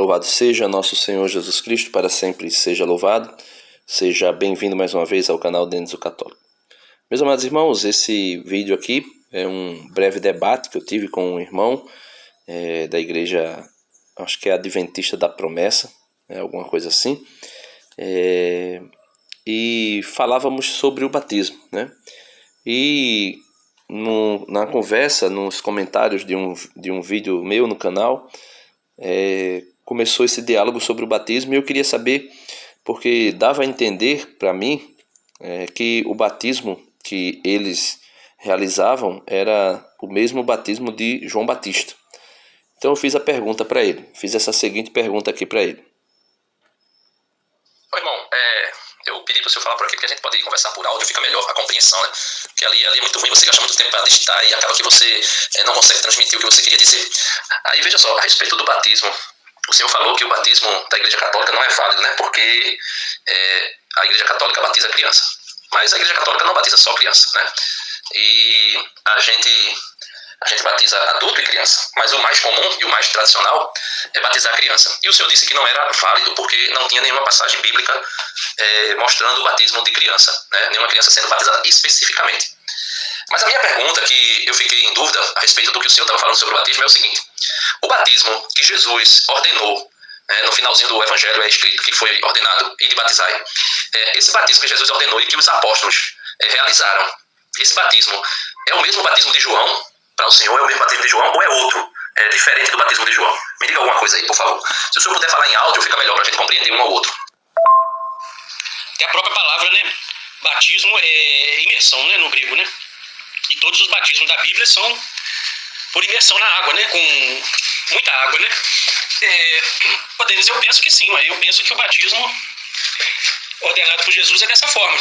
Louvado seja nosso Senhor Jesus Cristo, para sempre seja louvado. Seja bem-vindo mais uma vez ao canal Denis o Católico. Meus amados irmãos, esse vídeo aqui é um breve debate que eu tive com um irmão da igreja, acho que é Adventista da Promessa, alguma coisa assim, e falávamos sobre o batismo, né? E na conversa, nos comentários de um vídeo meu no canal, começou esse diálogo sobre o batismo e eu queria saber, porque dava a entender para mim que o batismo que eles realizavam era o mesmo batismo de João Batista. Então eu fiz a pergunta para ele, fiz essa seguinte pergunta aqui para ele. Ô irmão, eu pedi para o senhor falar por aqui, porque a gente pode conversar por áudio, fica melhor a compreensão, né? Porque ali é muito ruim, você gasta muito tempo para digitar e acaba que você não consegue transmitir o que você queria dizer. Aí veja só, a respeito do batismo, o senhor falou que o batismo da Igreja Católica não é válido, né? Porque a Igreja Católica batiza criança. Mas a Igreja Católica não batiza só criança, né? E a gente batiza adulto e criança. Mas o mais comum e o mais tradicional é batizar criança. E o senhor disse que não era válido, porque não tinha nenhuma passagem bíblica mostrando o batismo de criança, né? Nenhuma criança sendo batizada especificamente. Mas a minha pergunta, que eu fiquei em dúvida a respeito do que o senhor estava falando sobre o batismo, é o seguinte: o batismo que Jesus ordenou, no finalzinho do Evangelho é escrito que foi ordenado e de batizar, esse batismo que Jesus ordenou e que os apóstolos realizaram, esse batismo é o mesmo batismo de João? Para o senhor é o mesmo batismo de João ou é outro? É diferente do batismo de João? Me diga alguma coisa aí, por favor. Se o senhor puder falar em áudio, fica melhor para a gente compreender um ao outro. Tem a própria palavra, né? Batismo é imersão, né? No grego, né? E todos os batismos da Bíblia são por imersão na água, né? Com muita água, né? Denis, eu penso que sim, mas eu penso que o batismo ordenado por Jesus é dessa forma.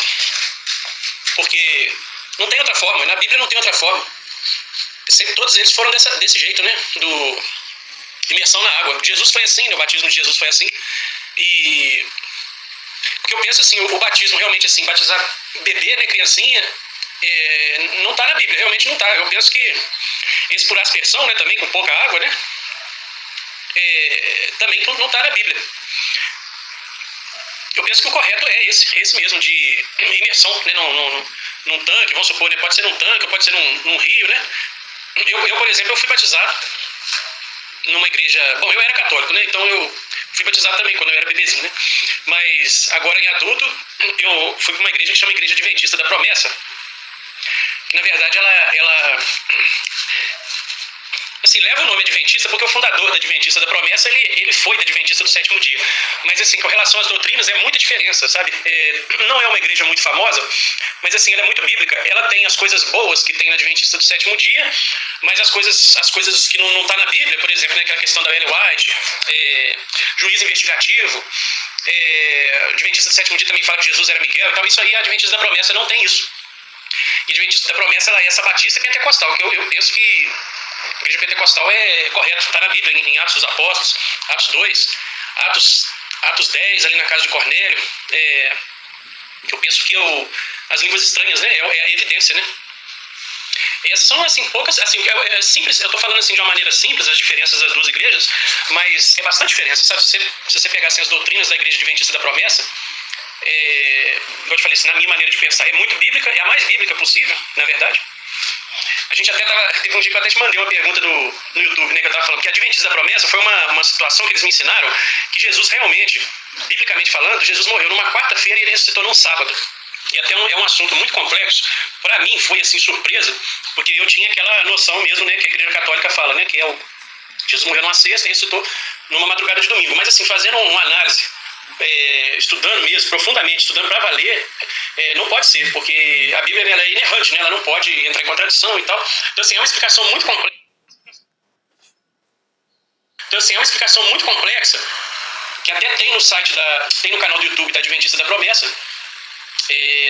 Porque não tem outra forma, na Bíblia não tem outra forma. Sempre, todos eles foram desse jeito, né? Imersão na água. Jesus foi assim, né? O batismo de Jesus foi assim. E porque eu penso assim, o batismo realmente assim, batizar bebê, né, criancinha, não está na Bíblia, realmente não está. Eu penso que esse por aspersão, né, também com pouca água, né, também não está na Bíblia. Eu penso que o correto é esse mesmo, de imersão, né, num tanque, vamos supor, né, pode ser num tanque, pode ser num rio, né. Eu, por exemplo, eu fui batizado numa igreja. Bom, eu era católico, né, então eu fui batizado também quando eu era bebezinho, né. Mas agora em adulto, eu fui para uma igreja que chama Igreja Adventista da Promessa, que na verdade ela assim, leva o nome Adventista porque o fundador da Adventista da Promessa, ele foi da Adventista do Sétimo Dia. Mas assim, com relação às doutrinas, é muita diferença, sabe? Não é uma igreja muito famosa, mas assim, ela é muito bíblica. Ela tem as coisas boas que tem na Adventista do Sétimo Dia, mas as coisas que não tá na Bíblia, por exemplo, né, aquela questão da Ellen White, juízo investigativo, Adventista do Sétimo Dia também fala que Jesus era Miguel e tal. Isso aí, a Adventista da Promessa não tem isso. E a Adventista da Promessa, ela é essa batista pentecostal, que eu penso que a igreja pentecostal é correto, está na Bíblia, em Atos dos Apóstolos, Atos 2, Atos 10, ali na casa de Cornélio. Eu penso que as línguas estranhas, né, é a evidência, né. Essas são, assim, poucas, assim, é simples, eu estou falando assim de uma maneira simples, as diferenças das duas igrejas, mas é bastante diferença, sabe? Se você pegar assim, as doutrinas da Igreja Adventista da Promessa, como eu te falei, assim, na minha maneira de pensar, é muito bíblica, é a mais bíblica possível, na verdade. A gente até teve um dia que eu até te mandei uma pergunta no YouTube, né, que eu estava falando que a Adventista da Promessa foi uma situação que eles me ensinaram, que Jesus realmente, biblicamente falando, Jesus morreu numa quarta-feira e ele ressuscitou num sábado. E até é um assunto muito complexo. Para mim foi assim surpresa, porque eu tinha aquela noção mesmo, né, que a Igreja Católica fala, né, que Jesus morreu numa sexta e ressuscitou numa madrugada de domingo. Mas assim, fazendo uma análise, estudando mesmo, profundamente, estudando para valer, não pode ser, porque a Bíblia ela é inerrante, né? Ela não pode entrar em contradição e tal. Então assim, é uma explicação muito complexa. Que até tem no site tem no canal do YouTube da Adventista da Promessa,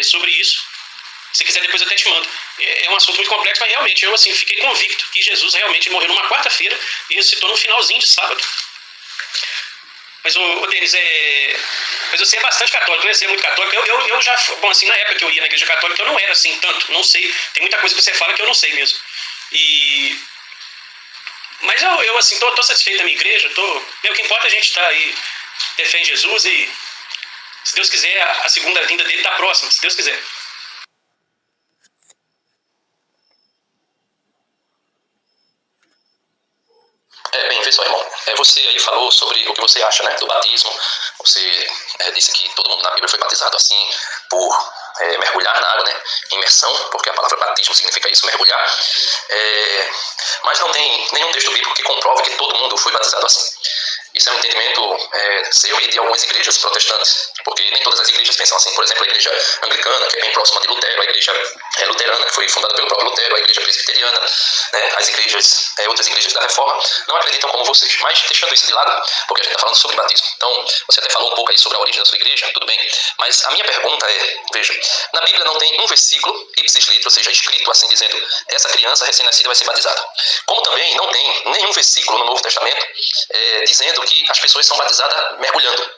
sobre isso. Se quiser depois eu até te mando. É um assunto muito complexo, mas realmente eu assim, fiquei convicto que Jesus realmente morreu numa quarta-feira e ressuscitou no finalzinho de sábado. Mas, Denis, mas você é bastante católico, né? Você é muito católico. Eu já, bom, assim, na época que eu ia na igreja católica, eu não era assim tanto, não sei. Tem muita coisa que você fala que eu não sei mesmo. Mas eu assim, tô satisfeito da minha igreja, o que importa é a gente estar aí, defende Jesus e, se Deus quiser, a segunda vinda dele está próxima, se Deus quiser. Bem, vê só, irmão. Você aí falou sobre o que você acha, né, do batismo. Você disse que todo mundo na Bíblia foi batizado assim, por mergulhar na água, né, imersão, porque a palavra batismo significa isso, mergulhar. Mas não tem nenhum texto bíblico que comprove que todo mundo foi batizado assim. Isso é um entendimento seu e de algumas igrejas protestantes, porque nem todas as igrejas pensam assim. Por exemplo, a igreja anglicana, que é bem próxima de Lutero, a igreja luterana, que foi fundada pelo próprio Lutero, a igreja presbiteriana, né, as igrejas, outras igrejas da Reforma, não acreditam como vocês. Mas deixando isso de lado, porque a gente está falando sobre batismo. Então, você até falou um pouco aí sobre a origem da sua igreja, tudo bem. Mas a minha pergunta veja, na Bíblia não tem um versículo, ipsis litteris, ou seja, escrito assim dizendo, essa criança recém-nascida vai ser batizada. Como também não tem nenhum versículo no Novo Testamento dizendo que as pessoas são batizadas mergulhando.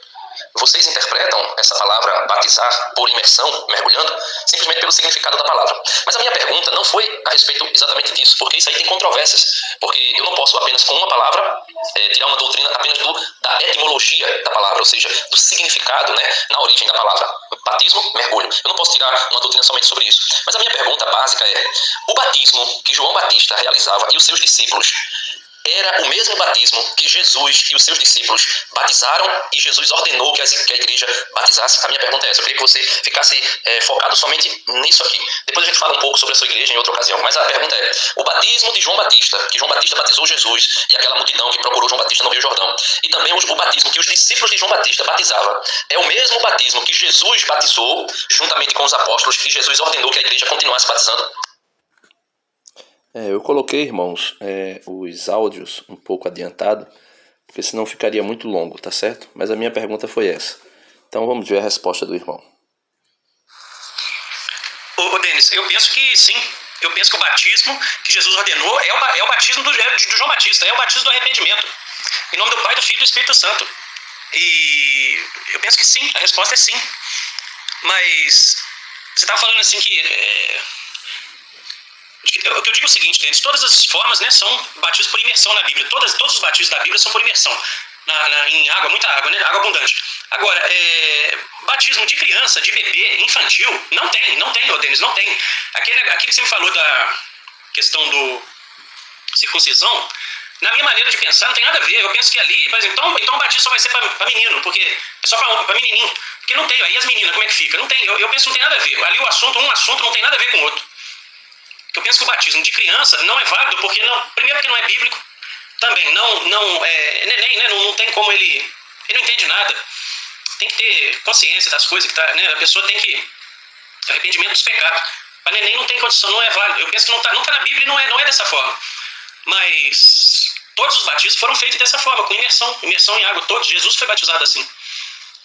Vocês interpretam essa palavra batizar por imersão, mergulhando, simplesmente pelo significado da palavra. Mas a minha pergunta não foi a respeito exatamente disso, porque isso aí tem controvérsias. Porque eu não posso apenas com uma palavra tirar uma doutrina apenas da etimologia da palavra, ou seja, do significado, né, na origem da palavra. Batismo, mergulho. Eu não posso tirar uma doutrina somente sobre isso. Mas a minha pergunta básica é, o batismo que João Batista realizava e os seus discípulos era o mesmo batismo que Jesus e os seus discípulos batizaram e Jesus ordenou que a igreja batizasse? A minha pergunta é essa. Eu queria que você ficasse focado somente nisso aqui. Depois a gente fala um pouco sobre a sua igreja em outra ocasião. Mas a pergunta é, o batismo de João Batista, que João Batista batizou Jesus e aquela multidão que procurou João Batista no Rio Jordão, e também o batismo que os discípulos de João Batista batizavam, é o mesmo batismo que Jesus batizou juntamente com os apóstolos e Jesus ordenou que a igreja continuasse batizando? Eu coloquei, irmãos, os áudios um pouco adiantado, porque senão ficaria muito longo, tá certo? Mas a minha pergunta foi essa. Então vamos ver a resposta do irmão. Ô Denis, eu penso que sim. Eu penso que o batismo que Jesus ordenou é o batismo do João Batista, é o batismo do arrependimento. Em nome do Pai, do Filho e do Espírito Santo. E eu penso que sim, a resposta é sim. Mas você estava falando assim que... O que eu digo é o seguinte, Denis, todas as formas, né, são batismos por imersão na Bíblia. Todos os batismos da Bíblia são por imersão. Em água, muita água, né? Água abundante. Agora, batismo de criança, de bebê, infantil, não tem, Denis, não tem. Aquele que você me falou da questão do circuncisão, na minha maneira de pensar, não tem nada a ver. Eu penso que ali, por exemplo, então o batismo só vai ser para menino, porque é só para menininho. Porque não tem, aí as meninas, como é que fica? Não tem, eu penso que não tem nada a ver. Ali um assunto não tem nada a ver com o outro. Eu penso que o batismo de criança não é válido, porque primeiro que não é bíblico, também não neném, né, não tem como ele não entende nada. Tem que ter consciência das coisas que tá, né, a pessoa tem que arrependimento dos pecados. Para neném não tem condição, não é válido. Eu penso que não tá na Bíblia e não é dessa forma. Mas todos os batismos foram feitos dessa forma, com imersão em água. Todos, Jesus foi batizado assim.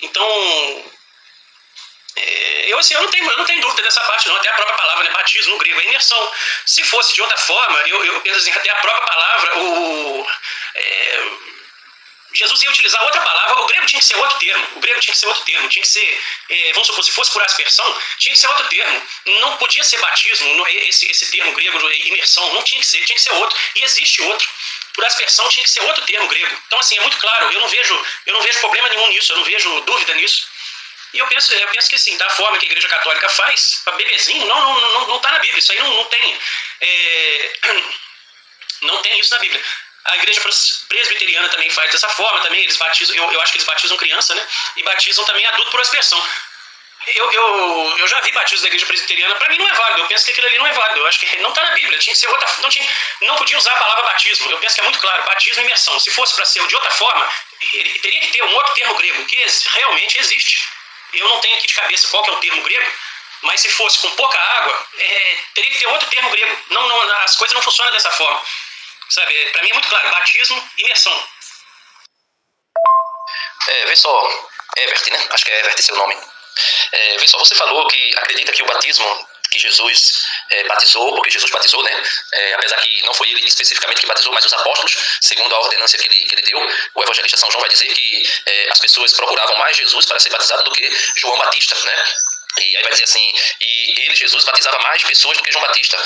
Então, eu não tenho dúvida dessa parte, não. Até a própria palavra, né, batismo no grego é imersão. Se fosse de outra forma, eu penso assim, até a própria palavra, Jesus ia utilizar outra palavra, o grego tinha que ser outro termo, tinha que ser, vamos supor, se fosse por aspersão, tinha que ser outro termo. Não podia ser batismo, esse termo grego, imersão, não tinha que ser outro, e existe outro. Por aspersão tinha que ser outro termo grego. Então, assim, é muito claro, eu não vejo problema nenhum nisso, eu não vejo dúvida nisso. E eu penso que sim, da forma que a Igreja Católica faz, para bebezinho, não está na Bíblia, isso aí não tem. Não tem isso na Bíblia. A Igreja Presbiteriana também faz dessa forma, também eles batizam, eu acho que eles batizam criança, né? E batizam também adulto por aspersão. Eu já vi batismo da Igreja Presbiteriana, para mim não é válido, eu penso que aquilo ali não é válido, eu acho que não está na Bíblia, tinha que ser outra, não podia usar a palavra batismo, eu penso que é muito claro, batismo e imersão. Se fosse para ser de outra forma, ele teria que ter um outro termo grego, que realmente existe. Eu não tenho aqui de cabeça qual que é o termo grego, mas se fosse com pouca água, teria que ter outro termo grego. As coisas não funcionam dessa forma. Sabe, para mim é muito claro, batismo e imersão. Vê só, Evert, né? Acho que é Evert seu nome. Vê só, você falou que acredita que o batismo que Jesus batizou, porque Jesus batizou, né? Apesar que não foi ele especificamente que batizou, mas os apóstolos, segundo a ordenância que ele deu, o evangelista São João vai dizer que as pessoas procuravam mais Jesus para ser batizado do que João Batista, né? E aí vai dizer assim, e ele, Jesus, batizava mais pessoas do que João Batista.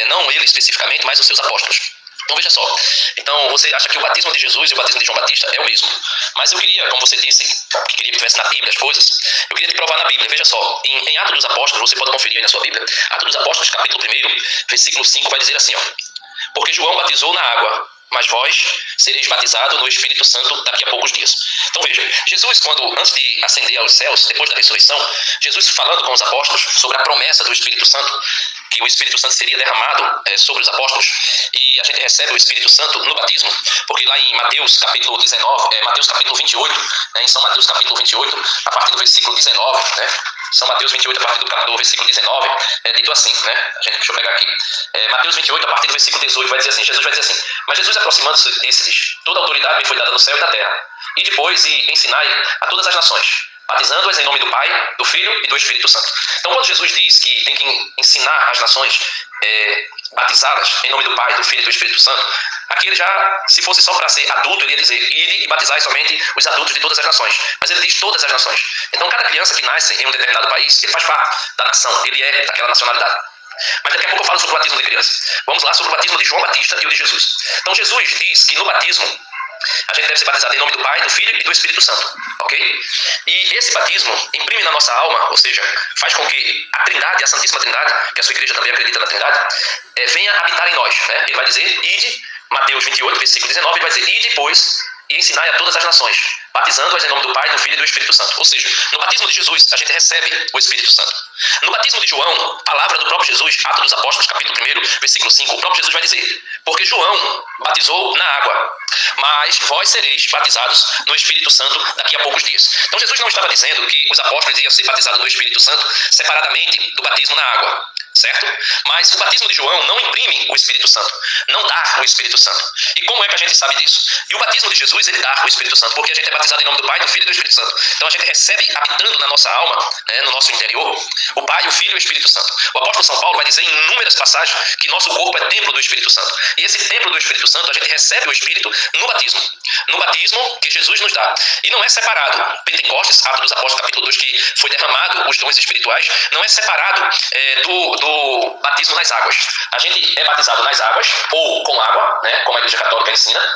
Não ele especificamente, mas os seus apóstolos. Então veja só, então você acha que o batismo de Jesus e o batismo de João Batista é o mesmo. Mas eu queria, como você disse, que queria que tivesse na Bíblia as coisas, eu queria te provar na Bíblia. Veja só, em Atos dos Apóstolos, você pode conferir aí na sua Bíblia, Atos dos Apóstolos, capítulo 1, versículo 5, vai dizer assim, ó: porque João batizou na água, mas vós sereis batizados no Espírito Santo daqui a poucos dias. Então veja, Jesus, antes de ascender aos céus, depois da ressurreição, Jesus falando com os apóstolos sobre a promessa do Espírito Santo, que o Espírito Santo seria derramado sobre os apóstolos, e a gente recebe o Espírito Santo no batismo, porque lá em Mateus capítulo 19, Mateus capítulo 28, em São Mateus capítulo 28, a partir do versículo 19, São Mateus 28, a partir do versículo 19, é dito assim, deixa eu pegar aqui, Mateus 28, a partir do versículo 18, vai dizer assim, Jesus vai dizer assim: mas Jesus aproximando-se disse-lhes: toda a autoridade me foi dada no céu e na terra, e depois ensinai a todas as nações, batizando-as em nome do Pai, do Filho e do Espírito Santo. Então, quando Jesus diz que tem que ensinar as nações, batizá-las em nome do Pai, do Filho e do Espírito Santo, aqui ele já, se fosse só para ser adulto, ele ia dizer: ide e batizai somente os adultos de todas as nações. Mas ele diz todas as nações. Então, cada criança que nasce em um determinado país, ele faz parte da nação, ele é daquela nacionalidade. Mas daqui a pouco eu falo sobre o batismo de criança. Vamos lá sobre o batismo de João Batista e o de Jesus. Então, Jesus diz que no batismo a gente deve ser batizado em nome do Pai, do Filho e do Espírito Santo, ok? E esse batismo imprime na nossa alma, ou seja, faz com que a Trindade, a Santíssima Trindade, que a sua igreja também acredita na Trindade, venha habitar em nós, Ele vai dizer: ide, Mateus 28, versículo 19, ele vai dizer: ide, pois, e ensinai a todas as nações, batizando-as em nome do Pai, do Filho e do Espírito Santo. Ou seja, no batismo de Jesus, a gente recebe o Espírito Santo. No batismo de João, palavra do próprio Jesus, Atos dos Apóstolos, capítulo 1, versículo 5, o próprio Jesus vai dizer: porque João batizou na água, mas vós sereis batizados no Espírito Santo daqui a poucos dias. Então Jesus não estava dizendo que os apóstolos iam ser batizados no Espírito Santo separadamente do batismo na água, certo? Mas o batismo de João não imprime o Espírito Santo, não dá o Espírito Santo. E como é que a gente sabe disso? E o batismo de Jesus, ele dá o Espírito Santo, porque a gente é batizado em nome do Pai, do Filho e do Espírito Santo. Então a gente recebe, habitando na nossa alma, no nosso interior, o Pai, o Filho e o Espírito Santo. O apóstolo São Paulo vai dizer em inúmeras passagens que nosso corpo é templo do Espírito Santo. E esse templo do Espírito Santo, a gente recebe o Espírito no batismo que Jesus nos dá. E não é separado. Pentecostes, Atos dos Apóstolos, capítulo 2, que foi derramado os dons espirituais, não é separado do batismo nas águas. A gente é batizado nas águas, ou com água, como a Igreja Católica ensina,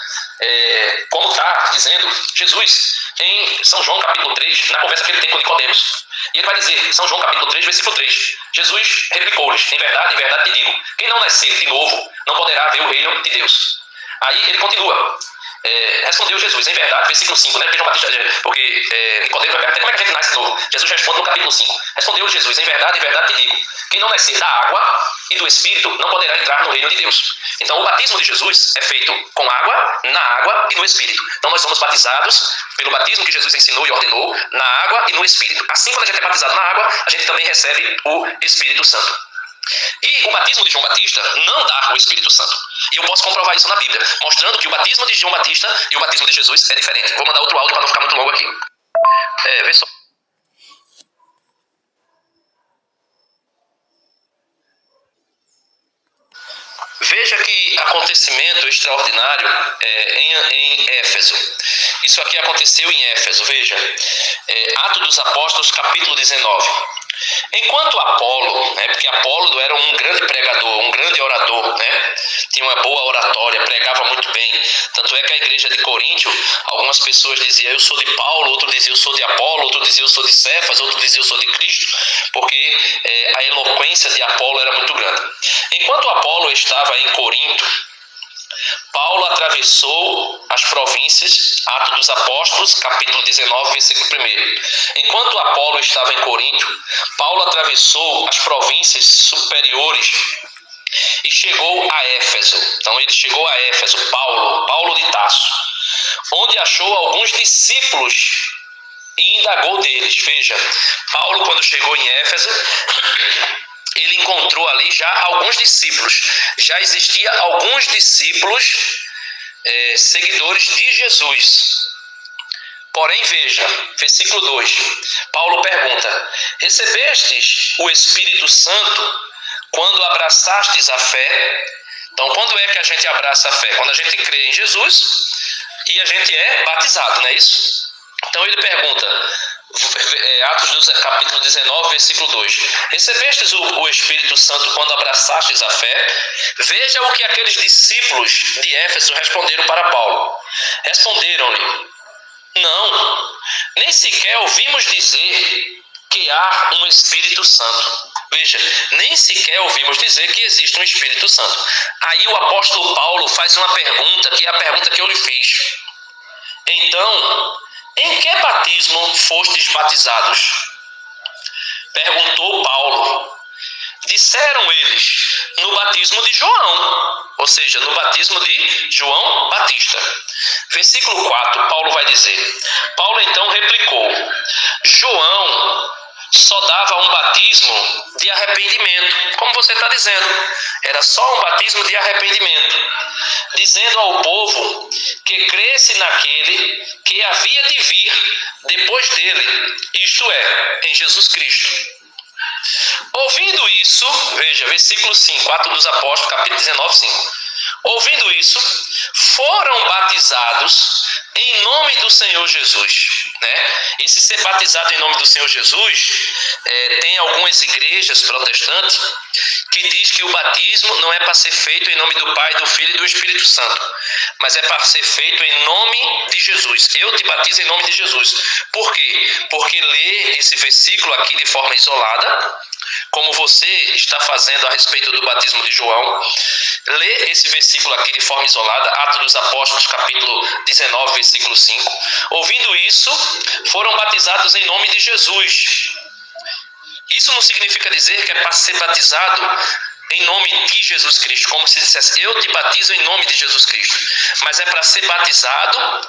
como está dizendo Jesus em São João capítulo 3, na conversa que ele tem com Nicodemos. E ele vai dizer, São João capítulo 3, versículo 3, Jesus replicou-lhes: em verdade te digo, quem não nascer de novo não poderá ver o reino de Deus. Aí ele continua, respondeu Jesus, em verdade, versículo 5, porque João Batista, porque Nicodemos vai perguntar: como é que a gente nasce de novo? Jesus responde no capítulo 5, respondeu Jesus: em verdade te digo, quem não nascer da água e do Espírito não poderá entrar no reino de Deus. Então o batismo de Jesus é feito com água, na água e no Espírito. Então nós somos batizados pelo batismo que Jesus ensinou e ordenou, na água e no Espírito. Assim, quando a gente é batizado na água, a gente também recebe o Espírito Santo. E o batismo de João Batista não dá o Espírito Santo. E eu posso comprovar isso na Bíblia, mostrando que o batismo de João Batista e o batismo de Jesus é diferente. Vou mandar outro áudio para não ficar muito longo aqui. Vê só. Veja que acontecimento extraordinário em Éfeso. Isso aqui aconteceu em Éfeso, veja. Atos dos Apóstolos, capítulo 19. Enquanto Apolo, porque Apolo era um grande pregador, um grande orador, tinha uma boa oratória, pregava muito bem. Tanto é que a igreja de Coríntio, algumas pessoas diziam: eu sou de Paulo, outro dizia: eu sou de Apolo, outro dizia: eu sou de Cefas, outro dizia: eu sou de Cristo, porque a eloquência de Apolo era muito grande. Enquanto Apolo estava em Corinto, Paulo atravessou as províncias, Atos dos Apóstolos, capítulo 19, versículo 1. Enquanto Apolo estava em Corinto, Paulo atravessou as províncias superiores e chegou a Éfeso. Então ele chegou a Éfeso, Paulo de Tarso, onde achou alguns discípulos e indagou deles. Veja, Paulo, quando chegou em Éfeso, ele encontrou ali já alguns discípulos. Já existia alguns discípulos seguidores de Jesus. Porém, veja, versículo 2, Paulo pergunta: recebestes o Espírito Santo quando abraçastes a fé? Então, quando é que a gente abraça a fé? Quando a gente crê em Jesus e a gente é batizado, não é isso? Então ele pergunta, Atos 2, capítulo 19, versículo 2: recebestes o Espírito Santo quando abraçastes a fé? Veja o que aqueles discípulos de Éfeso responderam para Paulo. Responderam-lhe: não, nem sequer ouvimos dizer que há um Espírito Santo. Veja, nem sequer ouvimos dizer que existe um Espírito Santo. Aí o apóstolo Paulo faz uma pergunta, que é a pergunta que eu lhe fiz. Então, em que batismo fostes batizados? Perguntou Paulo. Disseram eles, no batismo de João, ou seja, no batismo de João Batista. Versículo 4, Paulo vai dizer: Paulo então replicou: João só dava um batismo de arrependimento, como você está dizendo, era só um batismo de arrependimento, dizendo ao povo que cresce naquele que havia de vir depois dele, isto é, em Jesus Cristo. Ouvindo isso, veja, versículo 5, Atos dos Apóstolos, capítulo 19, 5. Ouvindo isso, foram batizados em nome do Senhor Jesus. Né? Esse ser batizado em nome do Senhor Jesus, tem algumas igrejas protestantes que diz que o batismo não é para ser feito em nome do Pai, do Filho e do Espírito Santo, mas é para ser feito em nome de Jesus. Eu te batizo em nome de Jesus. Por quê? Porque ler esse versículo aqui de forma isolada, como você está fazendo a respeito do batismo de João, lê esse versículo aqui de forma isolada, Atos dos Apóstolos, capítulo 19, versículo 5. Ouvindo isso, foram batizados em nome de Jesus. Isso não significa dizer que é para ser batizado em nome de Jesus Cristo, como se dissesse, eu te batizo em nome de Jesus Cristo, mas é para ser batizado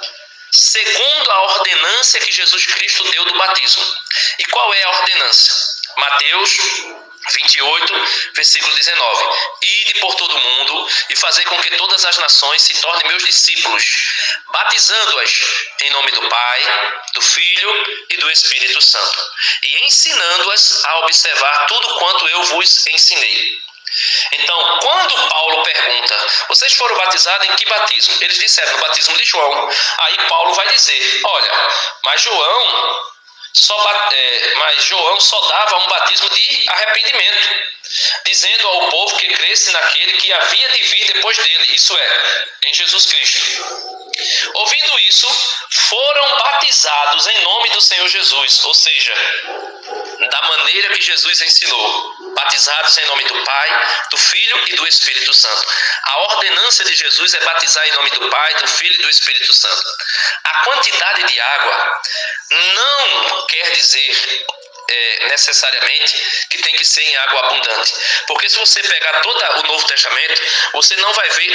segundo a ordenância que Jesus Cristo deu do batismo. E qual é a ordenância? Mateus 28, versículo 19. Ide por todo o mundo e fazer com que todas as nações se tornem meus discípulos, batizando-as em nome do Pai, do Filho e do Espírito Santo, e ensinando-as a observar tudo quanto eu vos ensinei. Então, quando Paulo pergunta, vocês foram batizados em que batismo? Eles disseram, no batismo de João. Aí Paulo vai dizer, olha, mas João só dava um batismo de arrependimento, dizendo ao povo que cresce naquele que havia de vir depois dele, isso é, em Jesus Cristo. Ouvindo isso, foram batizados em nome do Senhor Jesus, ou seja, da maneira que Jesus ensinou, batizados em nome do Pai, do Filho e do Espírito Santo. A ordenança de Jesus é batizar em nome do Pai, do Filho e do Espírito Santo. A quantidade de água não quer dizer necessariamente que tem que ser em água abundante, porque se você pegar todo o Novo Testamento, você não vai ver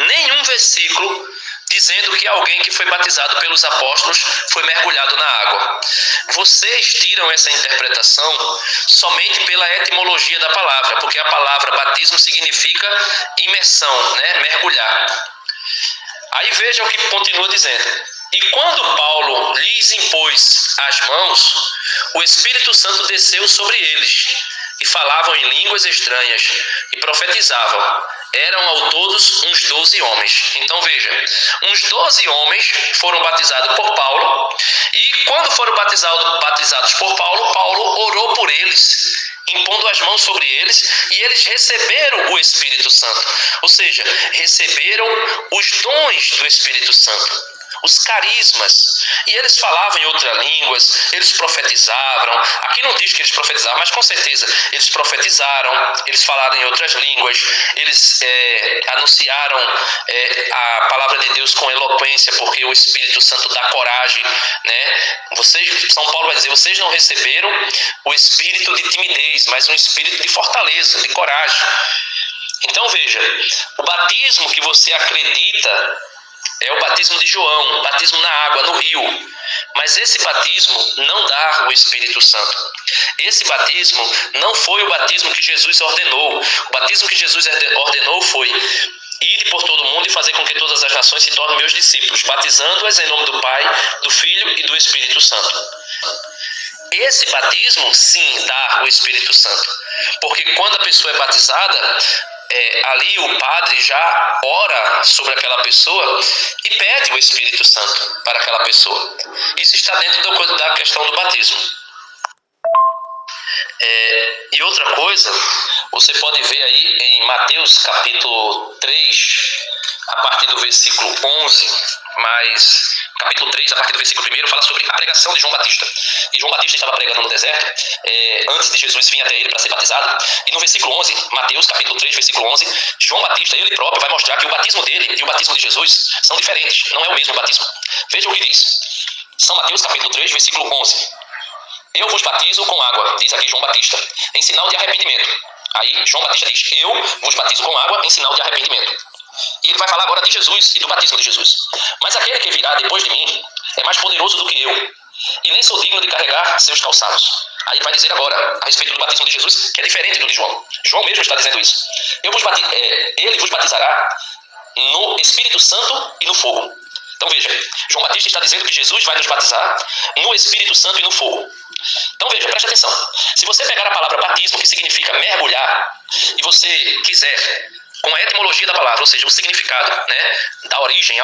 nenhum versículo dizendo que alguém que foi batizado pelos apóstolos foi mergulhado na água. Vocês tiram essa interpretação somente pela etimologia da palavra, porque a palavra batismo significa imersão, né? Mergulhar. Aí veja o que continua dizendo. E quando Paulo lhes impôs as mãos, o Espírito Santo desceu sobre eles, e falavam em línguas estranhas, e profetizavam. Eram ao todos uns 12 homens. Então veja, uns 12 homens foram batizados por Paulo, e quando foram batizados por Paulo, Paulo orou por eles, impondo as mãos sobre eles, e eles receberam o Espírito Santo. Ou seja, receberam os dons do Espírito Santo, os carismas, e eles falavam em outras línguas, eles profetizavam. Aqui não diz que eles profetizavam, mas com certeza eles profetizaram, eles falaram em outras línguas, eles anunciaram a palavra de Deus com eloquência, porque o Espírito Santo dá coragem, né? São Paulo vai dizer, vocês não receberam o espírito de timidez, mas um espírito de fortaleza, de coragem. Então veja, o batismo que você acredita é o batismo de João, o batismo na água, no rio. Mas esse batismo não dá o Espírito Santo. Esse batismo não foi o batismo que Jesus ordenou. O batismo que Jesus ordenou foi: ide por todo mundo e fazer com que todas as nações se tornem meus discípulos, batizando-as em nome do Pai, do Filho e do Espírito Santo. Esse batismo, sim, dá o Espírito Santo. Porque quando a pessoa é batizada, ali o padre já ora sobre aquela pessoa e pede o Espírito Santo para aquela pessoa. Isso está dentro da questão do batismo. E outra coisa, você pode ver aí em Mateus capítulo 3, a partir do versículo 11, mas capítulo 3, a partir do versículo 1, fala sobre a pregação de João Batista. E João Batista estava pregando no deserto, antes de Jesus vir até ele para ser batizado. E no versículo 11, Mateus capítulo 3, versículo 11, João Batista, ele próprio, vai mostrar que o batismo dele e o batismo de Jesus são diferentes, não é o mesmo batismo. Veja o que diz. São Mateus capítulo 3, versículo 11. Eu vos batizo com água, diz aqui João Batista, em sinal de arrependimento. Aí João Batista diz, eu vos batizo com água em sinal de arrependimento. E ele vai falar agora de Jesus e do batismo de Jesus. Mas aquele que virá depois de mim é mais poderoso do que eu, e nem sou digno de carregar seus calçados. Aí ele vai dizer agora a respeito do batismo de Jesus, que é diferente do de João. João mesmo está dizendo isso. Ele vos batizará no Espírito Santo e no fogo. Então veja, João Batista está dizendo que Jesus vai nos batizar no Espírito Santo e no fogo. Então veja, preste atenção. Se você pegar a palavra batismo, que significa mergulhar, e você quiser, com a etimologia da palavra, ou seja, o significado, né, a origem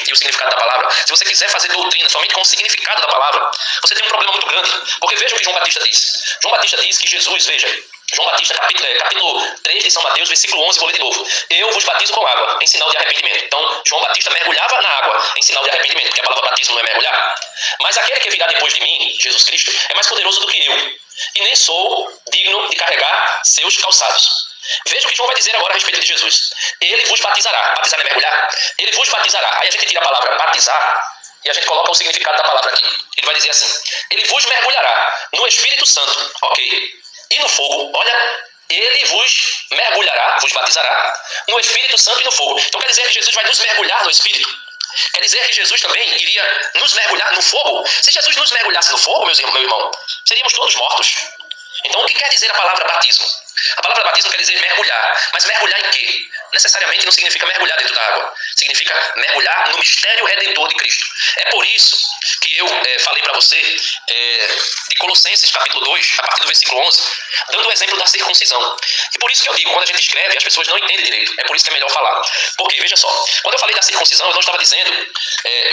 e o significado da palavra, se você quiser fazer doutrina somente com o significado da palavra, você tem um problema muito grande. Porque veja o que João Batista diz. João Batista diz que Jesus, veja, João Batista, capítulo 3 de São Mateus, versículo 11, vou ler de novo. Eu vos batizo com água, em sinal de arrependimento. Então, João Batista mergulhava na água, em sinal de arrependimento, porque a palavra batismo não é mergulhar. Mas aquele que virá depois de mim, Jesus Cristo, é mais poderoso do que eu, e nem sou digno de carregar seus calçados. Veja o que João vai dizer agora a respeito de Jesus. Ele vos batizará. Batizar não é mergulhar? Ele vos batizará. Aí a gente tira a palavra batizar e a gente coloca o significado da palavra aqui. Ele vai dizer assim, ele vos mergulhará no Espírito Santo, ok, e no fogo. Olha, ele vos mergulhará, vos batizará no Espírito Santo e no fogo. Então quer dizer que Jesus vai nos mergulhar no Espírito? Quer dizer que Jesus também iria nos mergulhar no fogo? Se Jesus nos mergulhasse no fogo, meu irmão, seríamos todos mortos. Então o que quer dizer a palavra batismo? A palavra batismo quer dizer mergulhar. Mas mergulhar em quê? Necessariamente não significa mergulhar dentro da água. Significa mergulhar no mistério redentor de Cristo. É por isso que eu falei para você de Colossenses capítulo 2, a partir do versículo 11, dando o exemplo da circuncisão. E por isso que eu digo, quando a gente escreve, as pessoas não entendem direito. É por isso que é melhor falar. Porque, veja só, quando eu falei da circuncisão, eu não estava dizendo,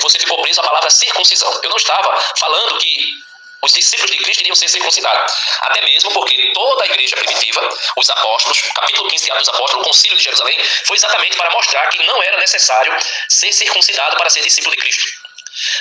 você ficou preso à palavra circuncisão. Eu não estava falando que os discípulos de Cristo iriam ser circuncidados. Até mesmo porque toda a igreja primitiva, os apóstolos, capítulo 15 de Atos dos Apóstolos, o concílio de Jerusalém, foi exatamente para mostrar que não era necessário ser circuncidado para ser discípulo de Cristo.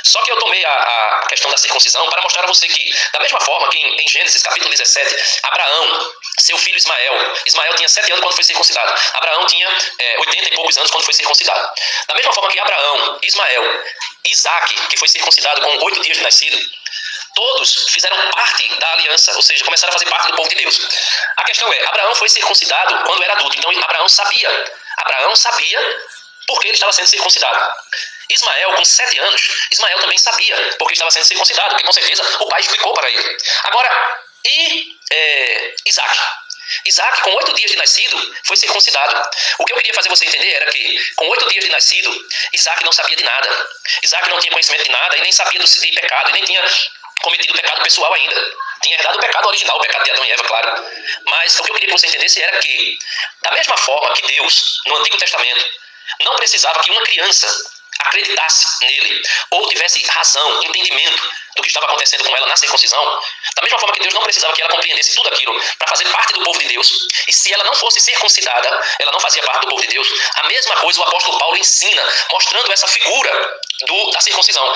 Só que eu tomei a questão da circuncisão para mostrar a você que, da mesma forma que em Gênesis capítulo 17, Abraão, seu filho Ismael tinha 7 anos quando foi circuncidado. Abraão tinha 80 e poucos anos quando foi circuncidado. Da mesma forma que Abraão, Ismael, Isaac, que foi circuncidado com 8 dias de nascido, todos fizeram parte da aliança, ou seja, começaram a fazer parte do povo de Deus. A questão é, Abraão foi circuncidado quando era adulto, então Abraão sabia porque ele estava sendo circuncidado. Ismael, com 7 anos, Ismael também sabia porque estava sendo circuncidado, porque com certeza o pai explicou para ele. Agora, Isaac? Isaac, com 8 dias de nascido, foi circuncidado. O que eu queria fazer você entender era que, com 8 dias de nascido, Isaac não sabia de nada. Isaac não tinha conhecimento de nada e nem sabia de pecado, e nem tinha cometido pecado pessoal ainda. Tinha herdado o pecado original, o pecado de Adão e Eva, claro. Mas o que eu queria que você entendesse era que, da mesma forma que Deus, no Antigo Testamento, não precisava que uma criança acreditasse nele, ou tivesse razão, entendimento do que estava acontecendo com ela na circuncisão, da mesma forma que Deus não precisava que ela compreendesse tudo aquilo para fazer parte do povo de Deus, e se ela não fosse circuncidada, ela não fazia parte do povo de Deus. A mesma coisa o apóstolo Paulo ensina, mostrando essa figura da circuncisão.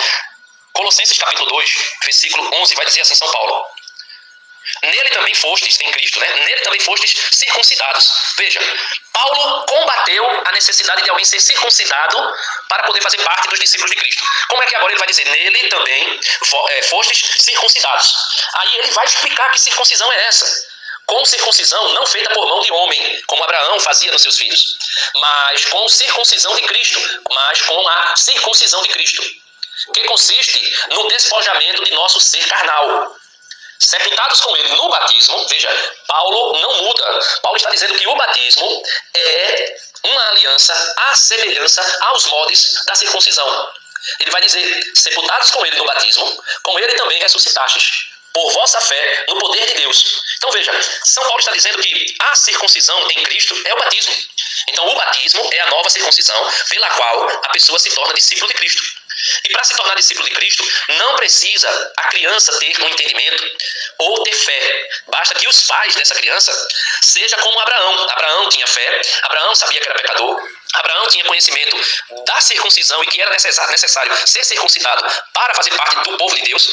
Colossenses capítulo 2, versículo 11, vai dizer assim, São Paulo: nele também fostes, em Cristo, né? Nele também fostes circuncidados. Veja, Paulo combateu a necessidade de alguém ser circuncidado para poder fazer parte dos discípulos de Cristo. Como é que agora ele vai dizer, nele também fostes circuncidados? Aí ele vai explicar que circuncisão é essa. Com circuncisão não feita por mão de homem, como Abraão fazia nos seus filhos, mas com circuncisão de Cristo, mas com a circuncisão de Cristo, que consiste no despojamento de nosso ser carnal, sepultados com ele no batismo. Veja, Paulo não muda. Paulo está dizendo que o batismo é uma aliança à semelhança aos moldes da circuncisão. Ele vai dizer, sepultados com ele no batismo, com ele também ressuscitastes, por vossa fé no poder de Deus. Então veja, São Paulo está dizendo que a circuncisão em Cristo é o batismo. Então o batismo é a nova circuncisão pela qual a pessoa se torna discípulo de Cristo. E para se tornar discípulo de Cristo, não precisa a criança ter um entendimento ou ter fé. Basta que os pais dessa criança sejam como Abraão. Abraão tinha fé, Abraão sabia que era pecador, Abraão tinha conhecimento da circuncisão e que era necessário ser circuncidado para fazer parte do povo de Deus.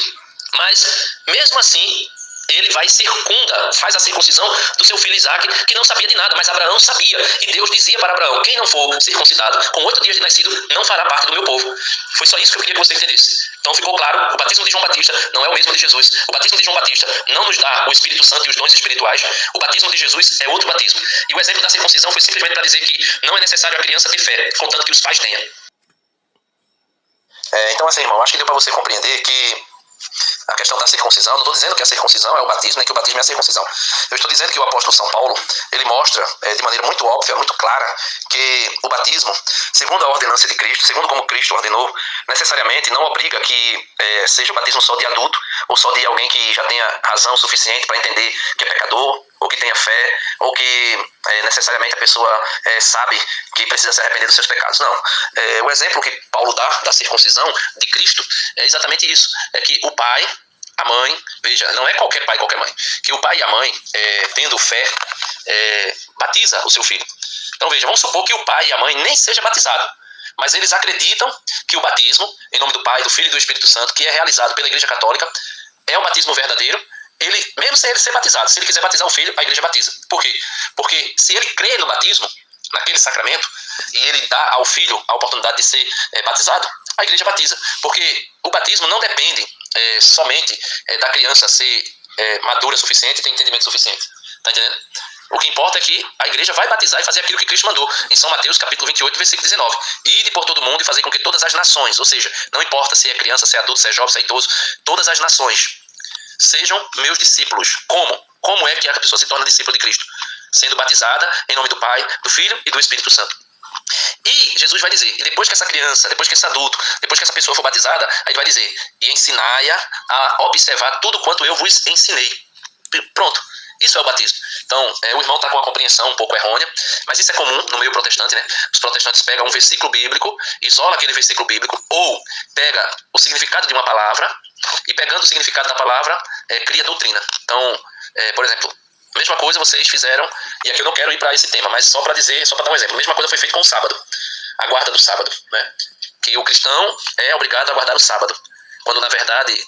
Mas, mesmo assim, ele vai e circunda, faz a circuncisão do seu filho Isaac, que não sabia de nada, mas Abraão sabia. E Deus dizia para Abraão: quem não for circuncidado com 8 dias de nascido não fará parte do meu povo. Foi só isso que eu queria que você entendesse. Então ficou claro, o batismo de João Batista não é o mesmo de Jesus. O batismo de João Batista não nos dá o Espírito Santo e os dons espirituais. O batismo de Jesus é outro batismo. E o exemplo da circuncisão foi simplesmente para dizer que não é necessário a criança ter fé, contanto que os pais tenham. Então assim, irmão, acho que deu para você compreender que a questão da circuncisão, não estou dizendo que a circuncisão é o batismo, nem que o batismo é a circuncisão. Eu estou dizendo que o apóstolo São Paulo, ele mostra de maneira muito óbvia, muito clara, que o batismo, segundo a ordenança de Cristo, segundo como Cristo ordenou, necessariamente não obriga que seja o batismo só de adulto, ou só de alguém que já tenha razão suficiente para entender que é pecador, ou que tenha fé, ou que necessariamente a pessoa sabe que precisa se arrepender dos seus pecados. Não. O exemplo que Paulo dá da circuncisão de Cristo é exatamente isso. É que o pai, a mãe, veja, não é qualquer pai, qualquer mãe, que o pai e a mãe, tendo fé, batiza o seu filho. Então veja, vamos supor que o pai e a mãe nem seja batizado, mas eles acreditam que o batismo, em nome do Pai, do Filho e do Espírito Santo, que é realizado pela Igreja Católica, é o batismo verdadeiro. Ele, mesmo sem ele ser batizado, se ele quiser batizar o filho, a igreja batiza. Por quê? Porque se ele crê no batismo, naquele sacramento, e ele dá ao filho a oportunidade de ser batizado, a igreja batiza. Porque o batismo não depende somente da criança ser madura o suficiente e ter entendimento suficiente. Está entendendo? O que importa é que a igreja vai batizar e fazer aquilo que Cristo mandou, em São Mateus, capítulo 28, versículo 19. Ide por todo o mundo e fazer com que todas as nações, ou seja, não importa se é criança, se é adulto, se é jovem, se é idoso, todas as nações sejam meus discípulos. Como? Como é que a pessoa se torna discípulo de Cristo? Sendo batizada em nome do Pai, do Filho e do Espírito Santo. E Jesus vai dizer, e depois que essa criança, depois que esse adulto, depois que essa pessoa for batizada, aí ele vai dizer, e ensinai-a a observar tudo quanto eu vos ensinei. Pronto, isso é o batismo. Então, o irmão está com uma compreensão um pouco errônea, mas isso é comum no meio protestante, né? Os protestantes pegam um versículo bíblico, isolam aquele versículo bíblico, ou pega o significado de uma palavra, e pegando o significado da palavra, cria doutrina. Então, por exemplo, mesma coisa vocês fizeram, e aqui eu não quero ir para esse tema, mas só para dizer, só para dar um exemplo, a mesma coisa foi feita com o sábado, a guarda do sábado, né? Que o cristão é obrigado a guardar o sábado, quando na verdade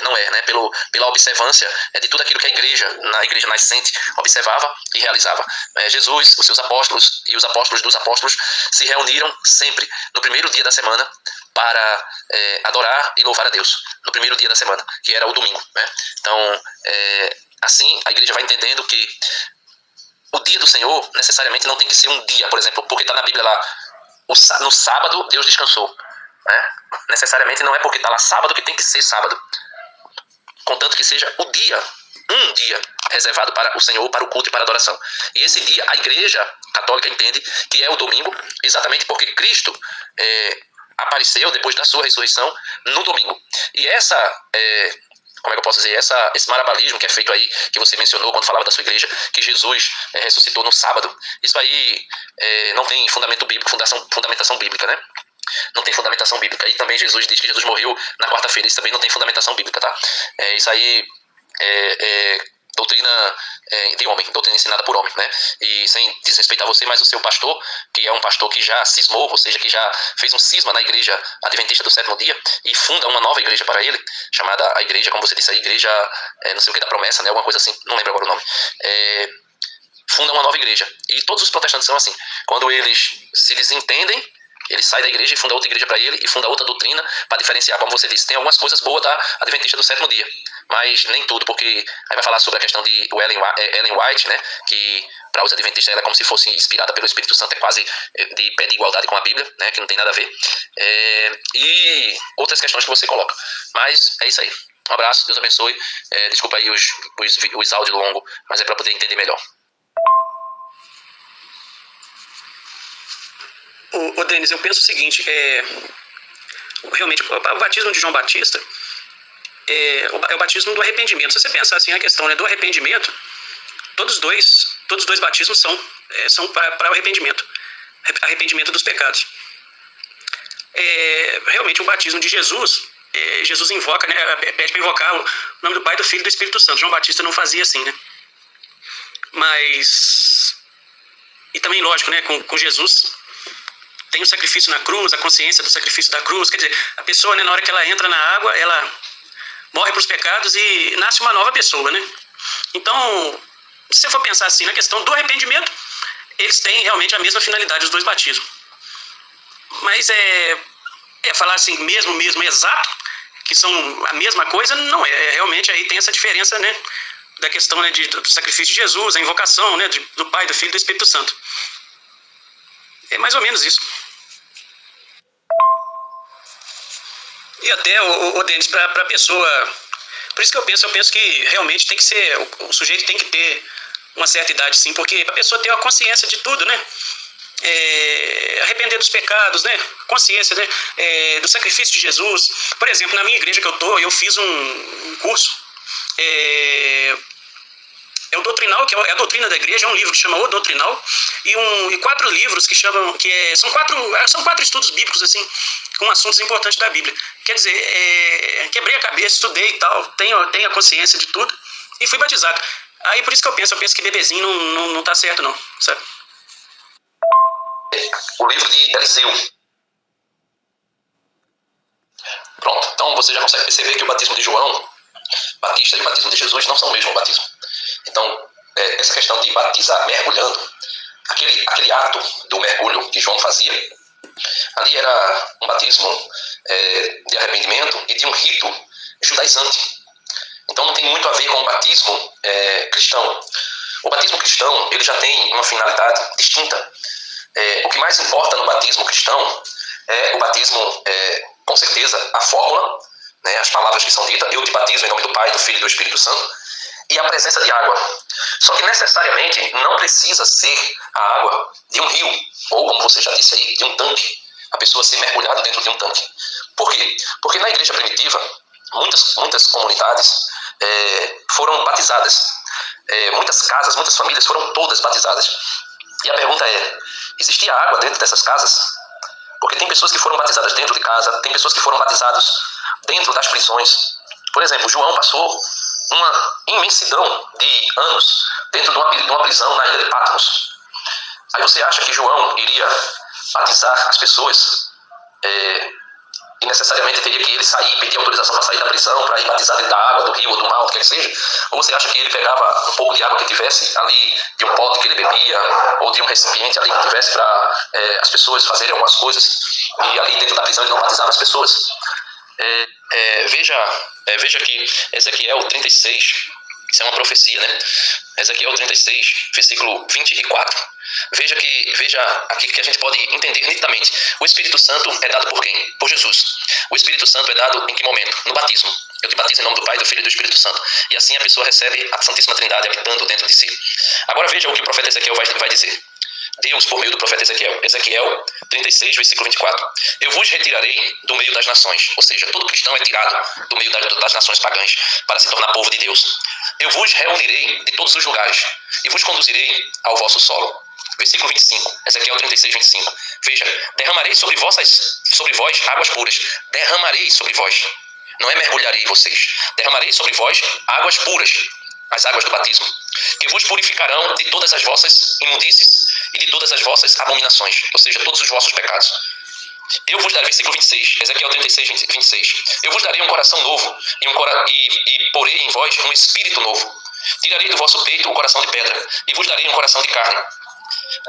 não é, né? Pela observância de tudo aquilo que na igreja nascente observava e realizava. Jesus, os seus apóstolos e os apóstolos dos apóstolos se reuniram sempre no primeiro dia da semana para adorar e louvar a Deus, no primeiro dia da semana, que era o domingo, né? Então, assim a igreja vai entendendo que o dia do Senhor necessariamente não tem que ser um dia, por exemplo, porque está na Bíblia lá, no sábado Deus descansou, né? Necessariamente não é porque está lá sábado que tem que ser sábado, contanto que seja o dia, um dia reservado para o Senhor, para o culto e para a adoração. E esse dia a igreja católica entende que é o domingo, exatamente porque Cristo apareceu depois da sua ressurreição no domingo. E essa, como é que eu posso dizer, esse marabalismo que é feito aí, que você mencionou quando falava da sua igreja, que Jesus ressuscitou no sábado, isso aí não tem fundamento bíblico, fundamentação bíblica, né? Não tem fundamentação bíblica. E também Jesus diz que Jesus morreu na quarta-feira, isso também não tem fundamentação bíblica, tá? Isso aí é doutrina de homem, doutrina ensinada por homem, né? E sem desrespeitar você, mas o seu pastor, que é um pastor que já cismou, ou seja, que já fez um cisma na igreja adventista do sétimo dia e funda uma nova igreja para ele, chamada a igreja, como você disse, a igreja, não sei o que da promessa, né? Alguma coisa assim, não lembro agora o nome. Funda uma nova igreja. E todos os protestantes são assim. Quando eles se desentendem, ele sai da igreja e funda outra igreja para ele e funda outra doutrina para diferenciar, como você disse. Tem algumas coisas boas da Adventista do sétimo dia, mas nem tudo, porque aí vai falar sobre a questão de Ellen White, né, que para os adventistas ela é como se fosse inspirada pelo Espírito Santo, é quase de pé de igualdade com a Bíblia, né, que não tem nada a ver, e outras questões que você coloca. Mas é isso aí. Um abraço, Deus abençoe. Desculpa aí os áudios longos, mas é para poder entender melhor. Ô Denis, eu penso o seguinte, realmente o batismo de João Batista é o batismo do arrependimento. Se você pensar assim a questão, né, do arrependimento, todos os dois batismos são para o arrependimento. arrependimento dos pecados. Realmente o batismo de Jesus, Jesus invoca, né, pede para invocar o nome do Pai, do Filho e do Espírito Santo. João Batista não fazia assim, né? Mas, e também lógico, né, com Jesus tem o sacrifício na cruz, a consciência do sacrifício da cruz. Quer dizer, a pessoa, né, na hora que ela entra na água, ela morre para os pecados e nasce uma nova pessoa, né? Então, se você for pensar assim, na questão do arrependimento, eles têm realmente a mesma finalidade, os dois batismos. Mas falar assim, mesmo exato, que são a mesma coisa, não é. Realmente aí tem essa diferença, né, da questão, né, do sacrifício de Jesus, a invocação, né, do Pai, do Filho e do Espírito Santo. É mais ou menos isso. E até, o Denis, para a pessoa... Por isso que eu penso que realmente tem que ser... O sujeito tem que ter uma certa idade, sim, porque a pessoa tem uma consciência de tudo, né? Arrepender dos pecados, né? Consciência, né? Do sacrifício de Jesus. Por exemplo, na minha igreja que eu fiz um curso... É o Doutrinal, que é a doutrina da igreja, é um livro que chama O Doutrinal, e 4 livros que chamam, são quatro estudos bíblicos, assim, com assuntos importantes da Bíblia. Quer dizer, quebrei a cabeça, estudei e tal, tenho a consciência de tudo, e fui batizado. Aí por isso que eu penso que bebezinho não tá certo não, sabe? O livro de Eliseu. Pronto, então você já consegue perceber que o batismo de João Batista e o batismo de Jesus não são o mesmo batismo. Então, essa questão de batizar mergulhando, aquele ato do mergulho que João fazia, ali era um batismo de arrependimento e de um rito judaizante. Então não tem muito a ver com o batismo cristão. O batismo cristão, ele já tem uma finalidade distinta. O que mais importa no batismo cristão é o batismo, com certeza, a fórmula, né, as palavras que são ditas, eu te batizo em nome do Pai, do Filho e do Espírito Santo, e a presença de água. Só que necessariamente não precisa ser a água de um rio, ou como você já disse aí, de um tanque, a pessoa ser mergulhada dentro de um tanque. Por quê? Porque na igreja primitiva, muitas comunidades foram batizadas, muitas casas, muitas famílias foram todas batizadas. E a pergunta é, existia água dentro dessas casas? Porque tem pessoas que foram batizadas dentro de casa, tem pessoas que foram batizadas dentro das prisões. Por exemplo, João passou uma imensidão de anos dentro de uma prisão na ilha de Patmos. Aí você acha que João iria batizar as pessoas e necessariamente teria que ele sair, pedir autorização para sair da prisão, para ir batizar dentro da água, do rio ou do mar, o que quer que seja? Ou você acha que ele pegava um pouco de água que tivesse ali, de um pote que ele bebia, ou de um recipiente ali que tivesse para as pessoas fazerem algumas coisas, e ali dentro da prisão ele não batizava as pessoas? Veja que Ezequiel 36, isso é uma profecia, né? Ezequiel 36, versículo 24. Veja aqui que a gente pode entender nitidamente. O Espírito Santo é dado por quem? Por Jesus. O Espírito Santo é dado em que momento? No batismo. Eu te batizo em nome do Pai, do Filho e do Espírito Santo. E assim a pessoa recebe a Santíssima Trindade habitando dentro de si. Agora veja o que o profeta Ezequiel vai dizer. Deus, por meio do profeta Ezequiel. Ezequiel 36, versículo 24. Eu vos retirarei do meio das nações. Ou seja, todo cristão é tirado do meio das nações pagãs para se tornar povo de Deus. Eu vos reunirei de todos os lugares e vos conduzirei ao vosso solo. Versículo 25, Ezequiel 36, 25. Veja, derramarei sobre vós águas puras. Derramarei sobre vós. Não é mergulharei vocês. Derramarei sobre vós águas puras, as águas do batismo, que vos purificarão de todas as vossas imundícies e de todas as vossas abominações, ou seja, todos os vossos pecados. Eu vos darei, versículo 26, Ezequiel 36, 26. Eu vos darei um coração novo e porei em vós um espírito novo. Tirarei do vosso peito o coração de pedra e vos darei um coração de carne.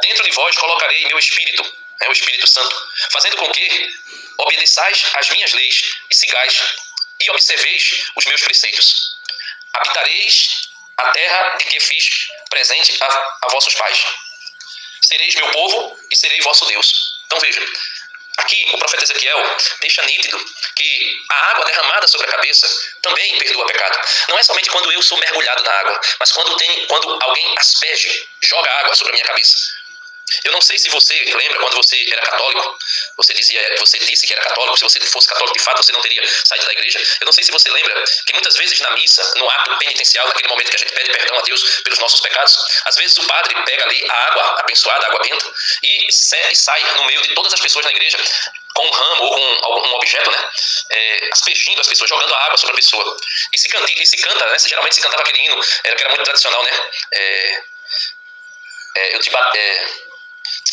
Dentro de vós colocarei meu espírito, o Espírito Santo, fazendo com que obedeçais as minhas leis e sigais e observeis os meus preceitos. Habitareis a terra de que fiz presente a vossos pais. Sereis meu povo e serei vosso Deus. Então veja, aqui o profeta Ezequiel deixa nítido que a água derramada sobre a cabeça também perdoa pecado. Não é somente quando eu sou mergulhado na água, mas quando alguém asperge, joga água sobre a minha cabeça. Eu não sei se você lembra quando você era católico, você disse que era católico, se você fosse católico de fato, você não teria saído da igreja. Eu não sei se você lembra que muitas vezes na missa, no ato penitencial, naquele momento que a gente pede perdão a Deus pelos nossos pecados, às vezes o padre pega ali a água abençoada, a água benta, e sai no meio de todas as pessoas na igreja, com um ramo ou com algum objeto, né? Aspergindo as pessoas, jogando a água sobre a pessoa. E se canta, né? Geralmente se cantava aquele hino, que era muito tradicional, né?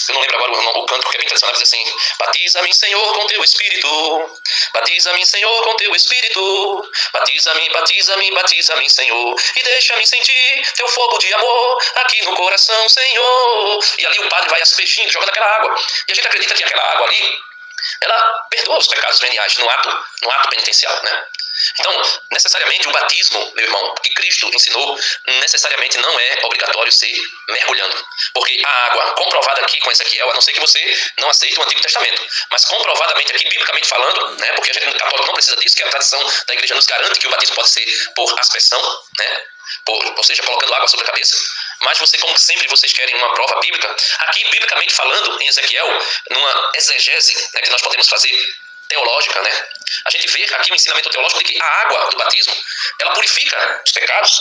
Eu não lembro agora o canto, porque é bem tradicional, diz assim: batiza-me, Senhor, com teu Espírito, batiza-me, Senhor, com teu Espírito, batiza-me, Senhor, e deixa-me sentir teu fogo de amor aqui no coração, Senhor. E ali o padre vai aspergindo, jogando aquela água, e a gente acredita que aquela água ali, ela perdoa os pecados veniais no ato penitencial, né? Então, necessariamente o batismo, meu irmão, que Cristo ensinou, necessariamente não é obrigatório ser mergulhando. Porque a água, comprovada aqui com Ezequiel, a não ser que você não aceite o Antigo Testamento, mas comprovadamente aqui, biblicamente falando, né, porque a gente católico não precisa disso, que a tradição da igreja nos garante que o batismo pode ser por aspersão, né, ou seja, colocando água sobre a cabeça. Mas como sempre vocês querem uma prova bíblica, aqui, biblicamente falando, em Ezequiel, numa exegese, né, que nós podemos fazer teológica, né? A gente vê aqui o ensinamento teológico de que a água do batismo, ela purifica os pecados,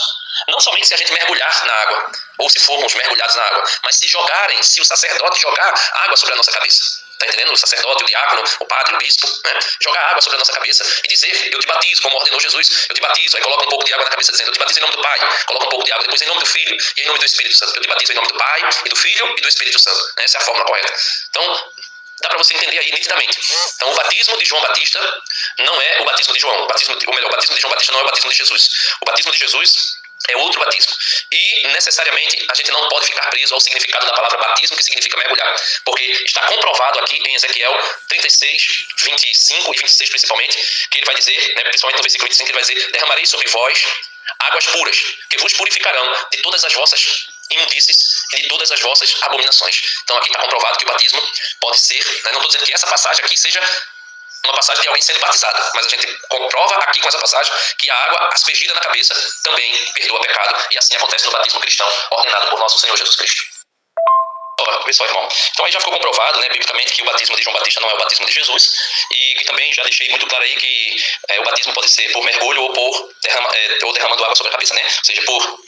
não somente se a gente mergulhar na água, ou se formos mergulhados na água, mas se o sacerdote jogar água sobre a nossa cabeça. Tá entendendo? O sacerdote, o diácono, o padre, o bispo, né? Jogar água sobre a nossa cabeça e dizer: eu te batizo, como ordenou Jesus, eu te batizo, aí coloca um pouco de água na cabeça dizendo: eu te batizo em nome do Pai, coloca um pouco de água, depois em nome do Filho e em nome do Espírito Santo, eu te batizo em nome do Pai e do Filho e do Espírito Santo. Essa é a fórmula correta. Então, dá para você entender aí nitidamente. Então, o batismo de João Batista não é o batismo de João. O batismo de João Batista não é o batismo de Jesus. O batismo de Jesus é outro batismo. E, necessariamente, a gente não pode ficar preso ao significado da palavra batismo, que significa mergulhar. Porque está comprovado aqui em Ezequiel 36, 25 e 26 principalmente, que ele vai dizer, né, principalmente no versículo 25, ele vai dizer: derramarei sobre vós águas puras, que vos purificarão de todas as vossas imundícies e de todas as vossas abominações. Então aqui está comprovado que o batismo pode ser, né, não estou dizendo que essa passagem aqui seja uma passagem de alguém sendo batizado, mas a gente comprova aqui com essa passagem que a água aspergida na cabeça também perdoa pecado, e assim acontece no batismo cristão ordenado por nosso Senhor Jesus Cristo. Pessoal, irmão, então aí já ficou comprovado, né, biblicamente, que o batismo de João Batista não é o batismo de Jesus, e que também já deixei muito claro aí que o batismo pode ser por mergulho ou por derramando água sobre a cabeça, né, ou seja, por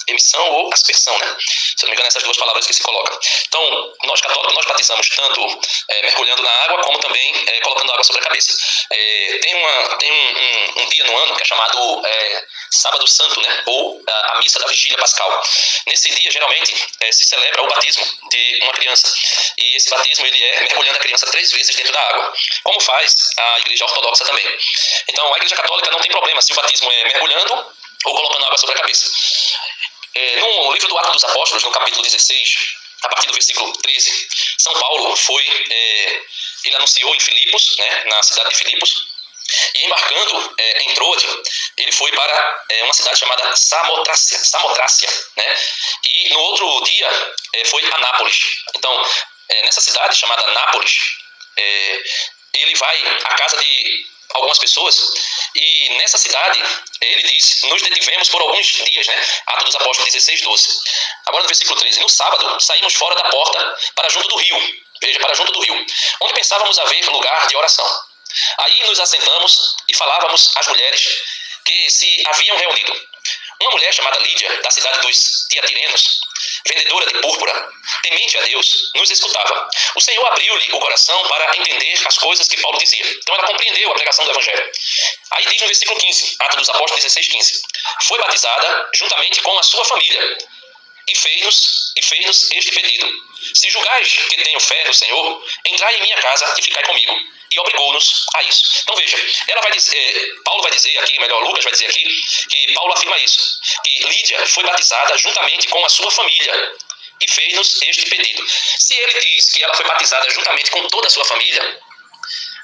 emissão ou aspersão, né? Se não me engano, essas duas palavras que se colocam. Então, nós católicos, nós batizamos tanto mergulhando na água, como também colocando água sobre a cabeça. Tem um dia no ano que é chamado Sábado Santo, né? Ou a Missa da Vigília Pascal. Nesse dia, geralmente, se celebra o batismo de uma criança. E esse batismo, ele é mergulhando a criança 3 vezes dentro da água, como faz a Igreja Ortodoxa também. Então, a Igreja Católica não tem problema se o batismo é mergulhando ou colocando água sobre a cabeça. No livro do Atos dos Apóstolos, no capítulo 16, a partir do versículo 13, São Paulo ele anunciou em Filipos, né, na cidade de Filipos, e embarcando em Troade, ele foi para uma cidade chamada Samotrácia, né, e no outro dia foi a Nápoles. Então, nessa cidade chamada Nápoles, ele vai à casa de algumas pessoas, e nessa cidade ele diz: nos detivemos por alguns dias, né? Atos dos Apóstolos 16, 12. Agora no versículo 13: no sábado saímos fora da porta para junto do rio, onde pensávamos haver lugar de oração. Aí nos assentamos e falávamos às mulheres que se haviam reunido. Uma mulher chamada Lídia, da cidade dos Tiatirenos, vendedora de púrpura, temente a Deus, nos escutava. O Senhor abriu-lhe o coração para entender as coisas que Paulo dizia. Então ela compreendeu a pregação do Evangelho. Aí diz no versículo 15, Atos dos Apóstolos 16, 15. Foi batizada juntamente com a sua família e fez-nos este pedido: se julgais que tenho fé no Senhor, entrai em minha casa e ficai comigo. E obrigou-nos a isso. Então veja, Paulo vai dizer aqui, Lucas vai dizer aqui, que Paulo afirma isso, que Lídia foi batizada juntamente com a sua família e fez-nos este pedido. Se ele diz que ela foi batizada juntamente com toda a sua família,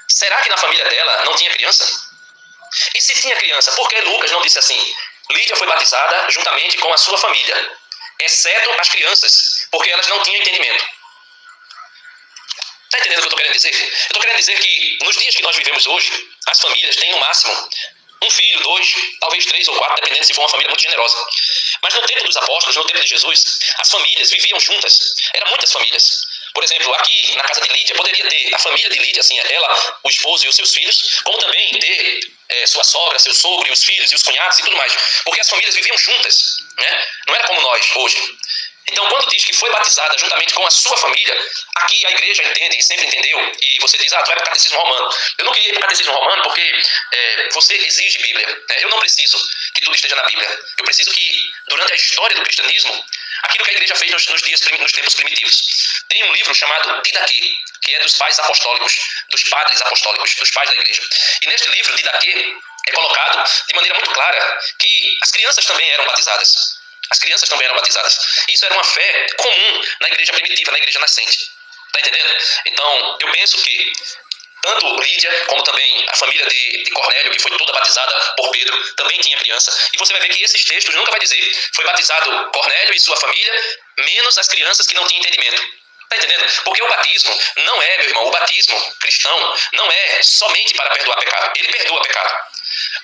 será que na família dela não tinha criança? E se tinha criança, por que Lucas não disse assim: Lídia foi batizada juntamente com a sua família, exceto as crianças, porque elas não tinham entendimento? Está entendendo o que eu estou querendo dizer? Eu estou querendo dizer que nos dias que nós vivemos hoje, as famílias têm no máximo um filho, dois, talvez 3 ou 4, dependendo se for uma família muito generosa. Mas no tempo dos apóstolos, no tempo de Jesus, as famílias viviam juntas. Eram muitas famílias. Por exemplo, aqui na casa de Lídia, poderia ter a família de Lídia, assim, ela, o esposo e os seus filhos, como também ter sua sogra, seu sogro e os filhos e os cunhados e tudo mais. Porque as famílias viviam juntas, né? Não era como nós hoje. Então, quando diz que foi batizada juntamente com a sua família, aqui a igreja entende e sempre entendeu, e você diz, tu vai para o catecismo romano. Eu não queria ir para o catecismo romano porque você exige Bíblia. Né? Eu não preciso que tudo esteja na Bíblia. Eu preciso que, durante a história do cristianismo, aquilo que a igreja fez nos tempos primitivos. Tem um livro chamado Didaquê, que é dos pais apostólicos, dos padres apostólicos, dos pais da igreja. E neste livro, Didaquê, é colocado de maneira muito clara que as crianças também eram batizadas. As crianças também eram batizadas. Isso era uma fé comum na igreja primitiva, na igreja nascente. Está entendendo? Então, eu penso que tanto Lídia, como também a família de Cornélio, que foi toda batizada por Pedro, também tinha criança. E você vai ver que esses textos nunca vai dizer foi batizado Cornélio e sua família, menos as crianças que não tinham entendimento. Está entendendo? Porque o batismo não é, meu irmão, o batismo cristão não é somente para perdoar pecado. Ele perdoa pecado.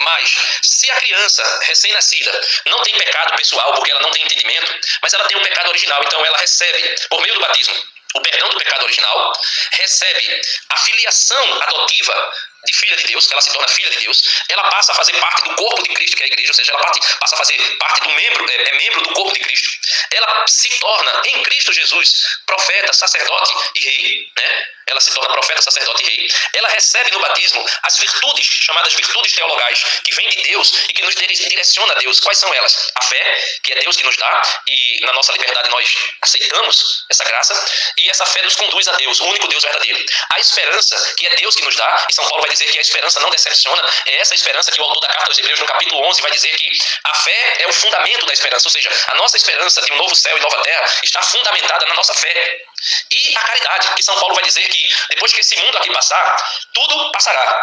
Mas, se a criança recém-nascida não tem pecado pessoal, porque ela não tem entendimento, mas ela tem um pecado original, então ela recebe, por meio do batismo, o perdão do pecado original, recebe a filiação adotiva de filha de Deus, que ela se torna filha de Deus, ela passa a fazer parte do corpo de Cristo, que é a igreja, ou seja, ela passa a fazer parte do membro, é membro do corpo de Cristo. Ela se torna, em Cristo Jesus, profeta, sacerdote e rei, né? Ela se torna profeta, sacerdote e rei. Ela recebe no batismo as virtudes, chamadas virtudes teologais, que vêm de Deus e que nos direciona a Deus. Quais são elas? A fé, que é Deus que nos dá, e na nossa liberdade nós aceitamos essa graça, e essa fé nos conduz a Deus, o único Deus verdadeiro. A esperança, que é Deus que nos dá, e São Paulo vai dizer que a esperança não decepciona, é essa esperança que o autor da Carta aos Hebreus, no capítulo 11, vai dizer que a fé é o fundamento da esperança, ou seja, a nossa esperança de um novo céu e nova terra está fundamentada na nossa fé. E a caridade, que São Paulo vai dizer que depois que esse mundo aqui passar, tudo passará.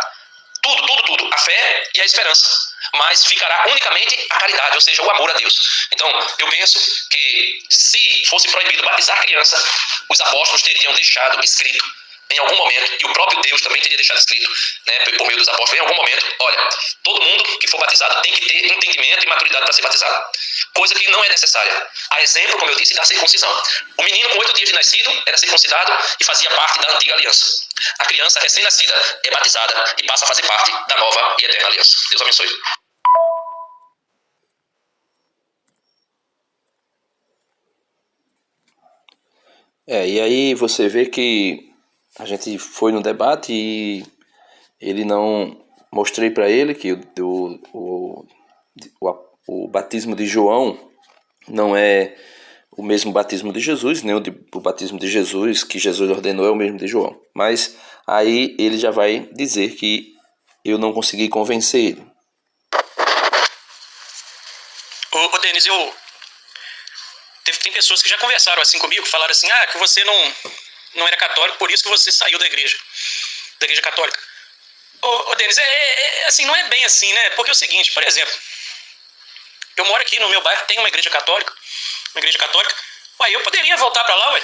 Tudo. A fé e a esperança. Mas ficará unicamente a caridade, ou seja, o amor a Deus. Então, eu penso que se fosse proibido batizar criança, os apóstolos teriam deixado escrito em algum momento, e o próprio Deus também teria deixado escrito, né, por meio dos apóstolos, em algum momento, olha, todo mundo que for batizado tem que ter entendimento e maturidade para ser batizado. Coisa que não é necessária. A exemplo, como eu disse, da circuncisão. O menino com 8 dias de nascido era circuncidado e fazia parte da antiga aliança. A criança recém-nascida é batizada e passa a fazer parte da nova e eterna aliança. Deus abençoe. E aí você vê que a gente foi no debate e ele não... Mostrei para ele que o batismo de João não é o mesmo batismo de Jesus, nem o batismo de Jesus que Jesus ordenou é o mesmo de João. Mas aí ele já vai dizer que eu não consegui convencer ele. Ô Denis, tem pessoas que já conversaram assim comigo, falaram assim, que você não era católico, por isso que você saiu da igreja católica. Ô Denis, assim, não é bem assim, né? Porque é o seguinte, por exemplo, eu moro aqui no meu bairro, tem uma igreja católica, ué, eu poderia voltar pra lá, ué.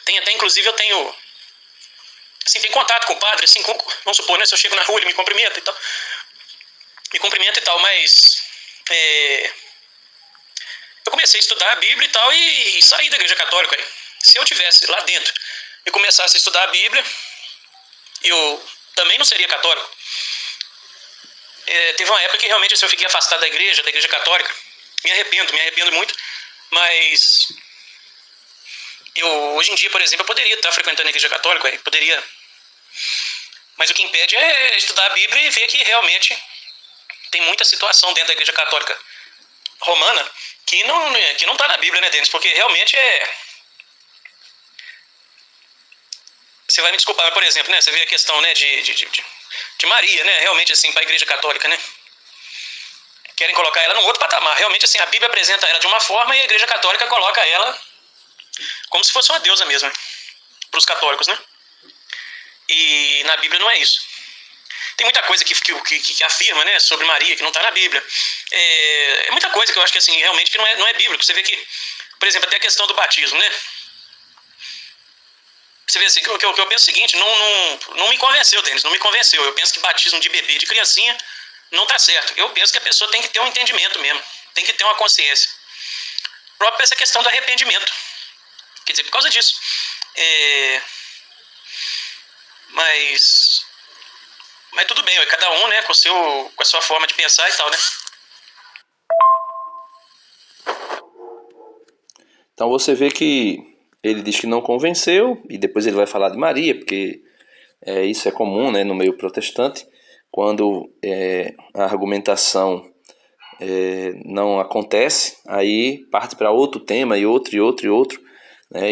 Até inclusive eu tenho, assim, tem contato com o padre, assim, vamos supor, né, se eu chego na rua ele me cumprimenta e tal, mas eu comecei a estudar a Bíblia e tal e saí da igreja católica, ué. Se eu tivesse lá dentro e começasse a estudar a Bíblia, eu também não seria católico. Teve uma época que realmente assim, eu fiquei afastado da igreja católica. Me arrependo muito, mas hoje em dia, por exemplo, eu poderia estar frequentando a igreja católica, poderia. Mas o que impede é estudar a Bíblia e ver que realmente tem muita situação dentro da igreja católica romana que não está na Bíblia, né, Denis? Porque realmente Você vai me desculpar, mas, por exemplo, né, você vê a questão, né, de Maria, né, realmente, assim, para a igreja católica, né? Querem colocar ela num outro patamar. Realmente, assim, a Bíblia apresenta ela de uma forma e a igreja católica coloca ela como se fosse uma deusa mesmo, né? Para os católicos, né? E na Bíblia não é isso. Tem muita coisa que afirma, né, sobre Maria, que não está na Bíblia. É muita coisa que eu acho que, assim, realmente que não é bíblico. Você vê que, por exemplo, até a questão do batismo, né? Você vê assim, que eu penso o seguinte, não me convenceu, Denis, não me convenceu. Eu penso que batismo de bebê, de criancinha, não está certo. Eu penso que a pessoa tem que ter um entendimento mesmo, tem que ter uma consciência. Própria essa questão do arrependimento. Quer dizer, por causa disso. Mas tudo bem, cada um, né, com a sua forma de pensar e tal, né? Então você vê que ele diz que não convenceu, e depois ele vai falar de Maria, porque isso é comum, né, no meio protestante, quando a argumentação não acontece, aí parte para outro tema, e outro, e outro, e outro.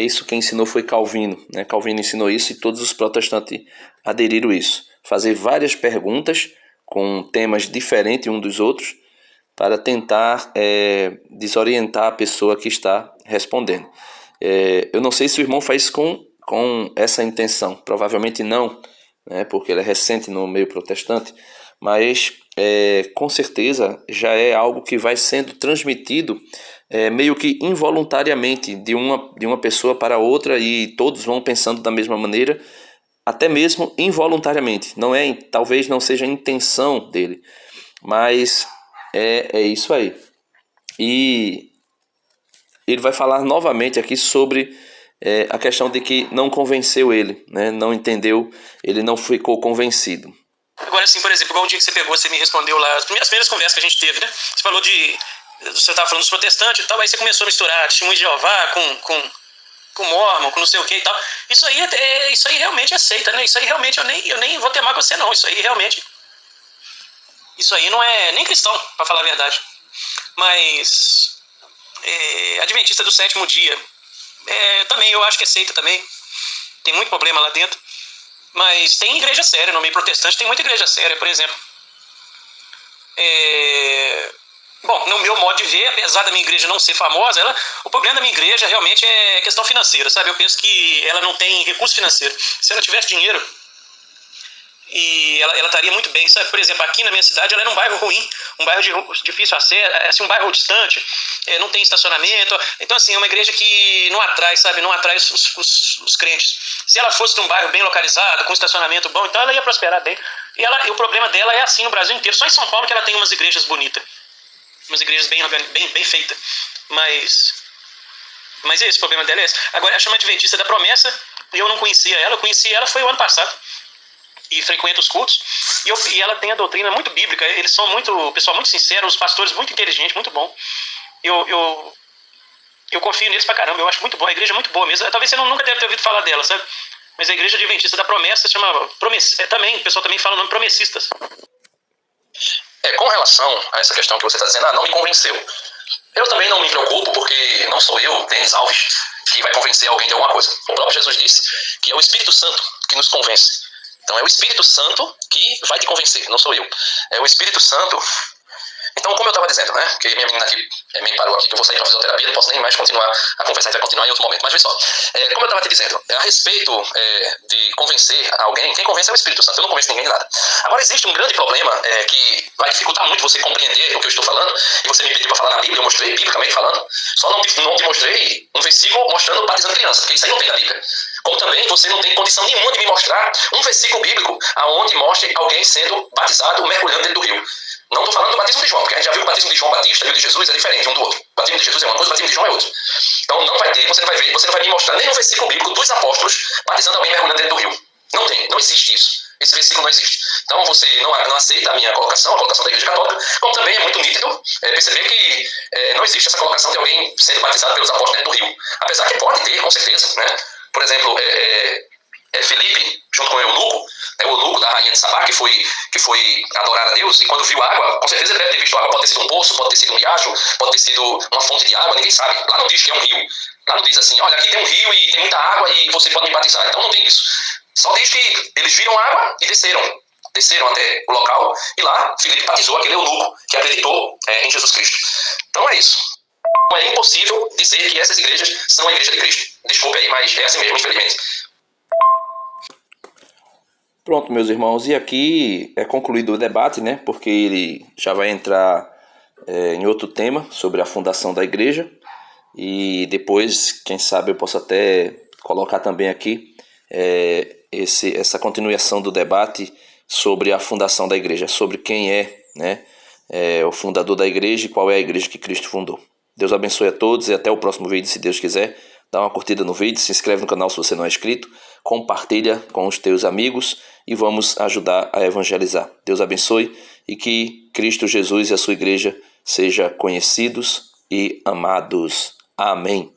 Isso quem ensinou foi Calvino, né? Calvino ensinou isso e todos os protestantes aderiram a isso. Fazer várias perguntas com temas diferentes um dos outros para tentar desorientar a pessoa que está respondendo. Eu não sei se o irmão faz com essa intenção, provavelmente não, né? Porque ele é recente no meio protestante, mas com certeza já é algo que vai sendo transmitido meio que involuntariamente de uma pessoa para outra, e todos vão pensando da mesma maneira, até mesmo involuntariamente. Talvez não seja a intenção dele, mas é isso aí. E ele vai falar novamente aqui sobre a questão de que não convenceu ele, né? Não entendeu, ele não ficou convencido. Agora, assim, por exemplo, igual o dia que você pegou, você me respondeu lá, as primeiras conversas que a gente teve, né? Você falou você estava falando dos protestantes e tal, aí você começou a misturar testemunho de Jeová com Mormon, com não sei o que e tal. Isso aí realmente aceita, né? Isso aí realmente eu nem vou temar com você, não. Isso aí não é nem cristão, para falar a verdade. Mas Adventista do sétimo dia, também eu acho que aceita também. Tem muito problema lá dentro. Mas tem igreja séria, no meio protestante tem muita igreja séria, por exemplo. Bom, no meu modo de ver, apesar da minha igreja não ser famosa, o problema da minha igreja realmente é questão financeira, sabe? Eu penso que ela não tem recurso financeiro. Se ela tivesse dinheiro, e ela estaria muito bem, sabe? Por exemplo, aqui na minha cidade, ela era um bairro ruim, um bairro de difícil acesso, assim, um bairro distante, não tem estacionamento. Então, assim, é uma igreja que não atrai, sabe? Não atrai os crentes. Se ela fosse num bairro bem localizado, com estacionamento bom, então ela ia prosperar bem. E o problema dela é assim no Brasil inteiro. Só em São Paulo que ela tem umas igrejas bonitas, umas igrejas bem feitas. Mas é esse, o problema dela é esse. Agora, ela chama Adventista da Promessa, e eu não conhecia ela. Eu conheci ela foi o ano passado, e frequento os cultos, e ela tem a doutrina muito bíblica. Eles são pessoal muito sincero, os pastores muito inteligentes, muito bom. Eu confio neles pra caramba, eu acho muito bom, a igreja é muito boa mesmo. Talvez você nunca deve ter ouvido falar dela, sabe? Mas a igreja Adventista da Promessa chama também, o pessoal também fala o nome Promessistas. Com relação a essa questão que você está dizendo, não me convenceu. Eu também não me preocupo, porque não sou eu, Denis Alves, que vai convencer alguém de alguma coisa. O próprio Jesus disse que é o Espírito Santo que nos convence. Então é o Espírito Santo que vai te convencer, não sou eu. É o Espírito Santo. Então, como eu estava dizendo, né, que minha menina aqui me parou aqui, que eu vou sair para fisioterapia, não posso nem mais continuar a conversar, a gente vai continuar em outro momento. Mas veja só, como eu estava te dizendo, a respeito de convencer alguém, quem convence é o Espírito Santo, eu não convenço ninguém de nada. Agora, existe um grande problema que vai dificultar muito você compreender o que eu estou falando, e você me pediu para falar na Bíblia, eu mostrei, biblicamente falando, só não te mostrei um versículo mostrando batizando criança, porque isso aí não tem na Bíblia. Como também você não tem condição nenhuma de me mostrar um versículo bíblico aonde mostre alguém sendo batizado, mergulhando dentro do rio. Não estou falando do batismo de João, porque a gente já viu que o batismo de João Batista e o de Jesus é diferente um do outro. O batismo de Jesus é uma coisa, o batismo de João é outra. Então não vai ter, você não vai ver, você não vai me mostrar nenhum versículo bíblico dos apóstolos batizando alguém mergulhando dentro do rio. Não tem, não existe isso. Esse versículo não existe. Então você não aceita a minha colocação, a colocação da Igreja Católica, como também é muito nítido perceber que não existe essa colocação de alguém sendo batizado pelos apóstolos dentro do rio. Apesar que pode ter, com certeza, né? Por exemplo, Felipe, junto com o eunuco da rainha de Sabá, que foi adorar a Deus, e quando viu água, com certeza ele deve ter visto água, pode ter sido um poço, pode ter sido um riacho, pode ter sido uma fonte de água, ninguém sabe. Lá não diz que é um rio. Lá não diz assim, olha, aqui tem um rio e tem muita água e você pode me batizar. Então não tem isso. Só diz que eles viram água e desceram até o local, e lá Felipe batizou aquele eunuco que acreditou em Jesus Cristo. Então é isso. É impossível dizer que essas igrejas são a igreja de Cristo. Desculpe aí, mas é assim mesmo, infelizmente. Pronto, meus irmãos, e aqui é concluído o debate, né? Porque ele já vai entrar em outro tema sobre a fundação da igreja, e depois, quem sabe, eu posso até colocar também aqui essa continuação do debate sobre a fundação da igreja, sobre quem é, né, é o fundador da igreja e qual é a igreja que Cristo fundou. Deus abençoe a todos e até o próximo vídeo, se Deus quiser. Dá uma curtida no vídeo, se inscreve no canal se você não é inscrito, compartilha com os teus amigos e vamos ajudar a evangelizar. Deus abençoe e que Cristo Jesus e a sua igreja sejam conhecidos e amados. Amém.